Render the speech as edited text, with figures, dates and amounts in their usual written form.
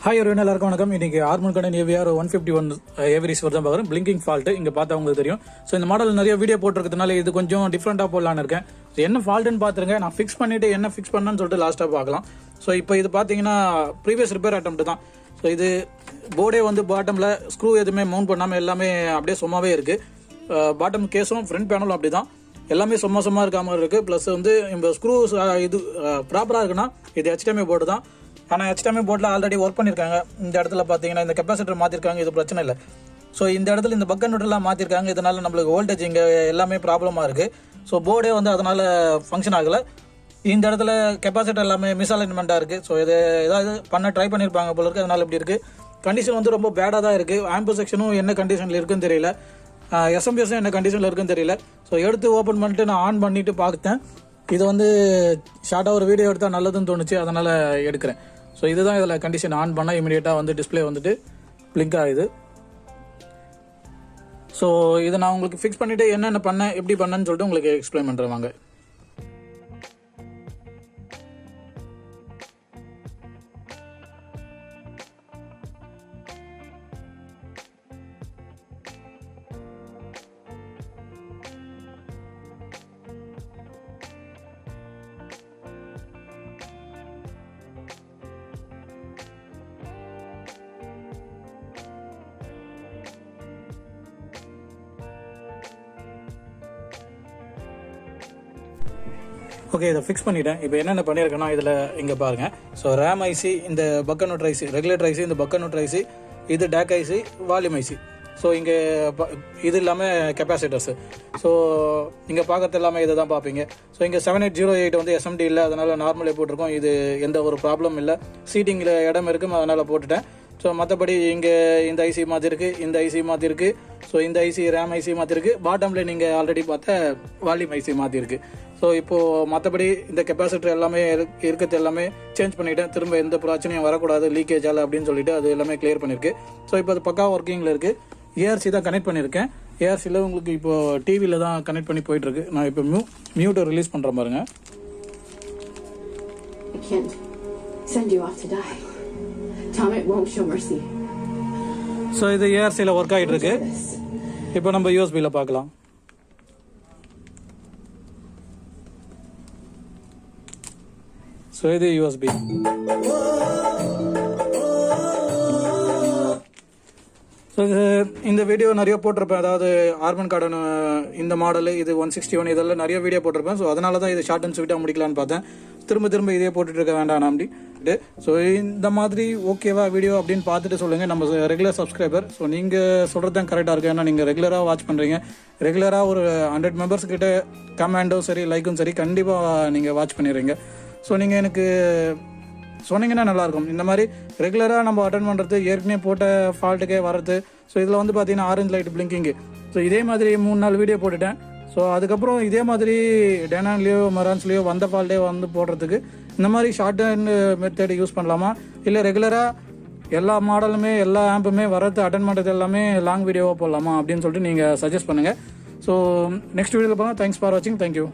Hi ஒரு எல்லாருக்கும் வணக்கம். இன்னைக்கு ஹார்மோன் கடன் ஏவிஆர் 151 ஏவரிஸ் தான் பார்க்குறேன். பிளிங்கிங் ஃபால்ட் இங்கே பார்த்தா உங்களுக்கு தெரியும். ஸோ இந்த மாடல் நிறைய வீடியோ போட்டிருக்கிறதுனால இது கொஞ்சம் டிஃப்ரெண்டாக போடலான்னு இருக்கேன். ஸோ என்ன ஃபால்ட்டுன்னு பார்த்துருங்க. நான் ஃபிக்ஸ் பண்ணிட்டு என்ன ஃபிக்ஸ் பண்ணேன்னு சொல்லிட்டு லாஸ்ட்டாக பார்க்கலாம். ஸோ இப்போ இது பார்த்தீங்கன்னா ப்ரீவியஸ் ரிப்பேர் அட்டெம்ப்ட் தான். ஸோ இது போர்டே வந்து பாட்டமில் ஸ்க்ரூ எதுவுமே மவுண்ட் பண்ணாமல் எல்லாமே அப்படியே சும்மாவே இருக்குது. பாட்டம் கேஸும் ஃப்ரண்ட் பேனலும் அப்படி தான் எல்லாமே சும்மா இருக்காமல் இருக்குது. ப்ளஸ் வந்து இந்த ஸ்க்ரூ இது ப்ராப்பராக இருக்குன்னா இது HDMI போர்டு தான். ஆனால் HDMI போர்டில் ஆல்ரெடி ஒர்க் பண்ணியிருக்காங்க. இந்த இடத்துல பார்த்தீங்கன்னா இந்த கெப்பாசிட்டர் மாற்றிருக்காங்க, இது பிரச்சனை இல்லை. ஸோ இந்த இடத்துல இந்த பக் கன்வெர்ட்டர்லாம் மாற்றிருக்காங்க. இதனால் நம்மளுக்கு வோல்டேஜ் இங்கே எல்லாமே ப்ராப்ளமாக இருக்குது. ஸோ போர்டே வந்து அதனால் ஃபங்க்ஷன் ஆகலை. இந்த இடத்துல கெப்பாசிட்டர் எல்லாமே மிஸ்அலைன்மெண்ட்டாக இருக்குது. ஸோ இது ஏதாவது பண்ண ட்ரை பண்ணியிருப்பாங்க போல இருக்குது, அதனால் இப்படி இருக்குது. கண்டிஷன் வந்து ரொம்ப பேடாக தான் இருக்குது. ஆம்பர் செக்ஷனும் என்ன கண்டிஷனில் இருக்குன்னு தெரியல, SMPSம் என்ன கண்டிஷனில் இருக்குன்னு தெரியல. ஸோ எடுத்து ஓப்பன் பண்ணிட்டு நான் ஆன் பண்ணிவிட்டு பார்த்தேன். இது வந்து ஷார்ட்டாக ஒரு வீடியோ எடுத்தால் நல்லதுன்னு தோணுச்சு, அதனால் எடுக்கிறேன். ஸோ இதுதான் இதில் கண்டிஷன். ஆன் பண்ணால் இமீடியட்டாக வந்து டிஸ்பிளே வந்துட்டு பிளிங்க் ஆகுது. ஸோ இதை நான் உங்களுக்கு ஃபிக்ஸ் பண்ணிவிட்டு என்னென்ன பண்ணேன் எப்படி பண்ணேன்னு சொல்லிட்டு உங்களுக்கு எக்ஸ்பிளைன் பண்ணுறேன் வாங்க. ஓகே, இதை ஃபிக்ஸ் பண்ணிட்டேன். இப்போ என்னென்ன பண்ணியிருக்கேன்னா இதில் இங்கே பாருங்கள். ஸோ ரேம் ஐசி, இந்த buck converter IC, regulator IC, இந்த பக் கன்வெர்ட்டர் ஐசி, இது tag IC, volume IC. So இங்கே இது இல்லாமல் கெப்பாசிட்டர்ஸு. ஸோ இங்கே பார்க்கறது எல்லாமே இதை தான் பார்ப்பீங்க. ஸோ இங்கே 7808 வந்து SMD இல்லை, அதனால் நார்மலே போட்டிருக்கோம். இது எந்த ஒரு ப்ராப்ளம் இல்லை. சீட்டிங்கில் இடம் இருக்கும், அதனால் போட்டுட்டேன். ஸோ மற்றபடி இங்கே இந்த ஐசி மாற்றிருக்கு, இந்த ஐசி மாற்றிருக்கு. ஸோ இந்த ஐசி ரேம் ஐசி மாற்றிருக்கு. பாட்டமில் நீங்கள் ஆல்ரெடி பார்த்த வால்யூம் ஐசி மாற்றிருக்கு. ஸோ இப்போது மற்றபடி இந்த கெப்பாசிட்டர் எல்லாமே இருக்கிறது எல்லாமே சேஞ்ச் பண்ணிவிட்டேன். திரும்ப எந்த பிரச்சனையும் வரக்கூடாது லீக்கேஜ் ஆல் அப்படின்னு சொல்லிட்டு அது எல்லாமே கிளியர் பண்ணியிருக்கு. ஸோ இப்போ அது பக்கா ஒர்க்கிங்கில் இருக்குது. ARC தான் கனெக்ட் பண்ணியிருக்கேன். ARCயில் உங்களுக்கு இப்போது டிவியில் தான் கனெக்ட் பண்ணி போயிட்டுருக்கு. நான் இப்போ மியூட்டை ரிலீஸ் பண்ணுறேன் பாருங்க. ஸோ இது ARCயில் ஒர்க் ஆகிட்டு இருக்கு. இப்போ நம்ம USB-ல பார்க்கலாம். ஸோ இது USB. ஸோ இந்த வீடியோ நிறைய போட்டிருப்பேன். அதாவது ஹார்மன் கார்டன் இந்த மாடலு, இது 161, இதெல்லாம் நிறைய வீடியோ போட்டிருப்பேன். ஸோ அதனால தான் இது ஷார்ட் அண்ட் ஸ்வீட்டாக முடிக்கலான்னு பார்த்தேன். திரும்ப இதே போட்டுட்டு இருக்க வேண்டாம் அப்படி. ஸோ இந்த மாதிரி ஓகேவா வீடியோ அப்படின்னு பார்த்துட்டு சொல்லுங்கள். நம்ம ரெகுலர் சப்ஸ்கிரைபர். ஸோ நீங்கள் சொல்கிறது தான் கரெக்டாக இருக்குது. ஏன்னா நீங்கள் ரெகுலராக வாட்ச் பண்ணுறீங்க. ரெகுலராக ஒரு 100 மெம்பர்ஸ் கிட்ட கமெண்டும் சரி லைக்கும் சரி கண்டிப்பாக நீங்கள் வாட்ச் பண்ணிடுறீங்க. ஸோ நீங்கள் எனக்கு சொன்னீங்கன்னா நல்லாயிருக்கும். இந்த மாதிரி ரெகுலராக நம்ம அட்டன் பண்ணுறது, ஏற்கனவே போட்ட ஃபால்ட்டுக்கே வர்றது. ஸோ இதில் வந்து பார்த்தீங்கன்னா ஆரஞ்சு லைட் பிளிங்கிங்கு. ஸோ இதே மாதிரி 3-4 வீடியோ போட்டுட்டேன். ஸோ அதுக்கப்புறம் இதே மாதிரி டேனான்லேயோ மரான்ஸ்லேயோ வந்த ஃபால்ட்டே வந்து போடுறதுக்கு இந்த மாதிரி ஷார்ட் ஹேண்ட் மெத்தட் யூஸ் பண்ணலாமா, இல்லை ரெகுலராக எல்லா மாடலுமே எல்லா ஆம்புமே வர்றது அட்டன் பண்ணுறது எல்லாமே லாங் வீடியோவாக போடலாமா அப்படின்னு சொல்லிட்டு நீங்கள் சஜஸ்ட் பண்ணுங்கள். ஸோ நெக்ஸ்ட் வீடியோவில் போனால் தேங்க்ஸ் ஃபார் வாட்சிங். தேங்க்யூ.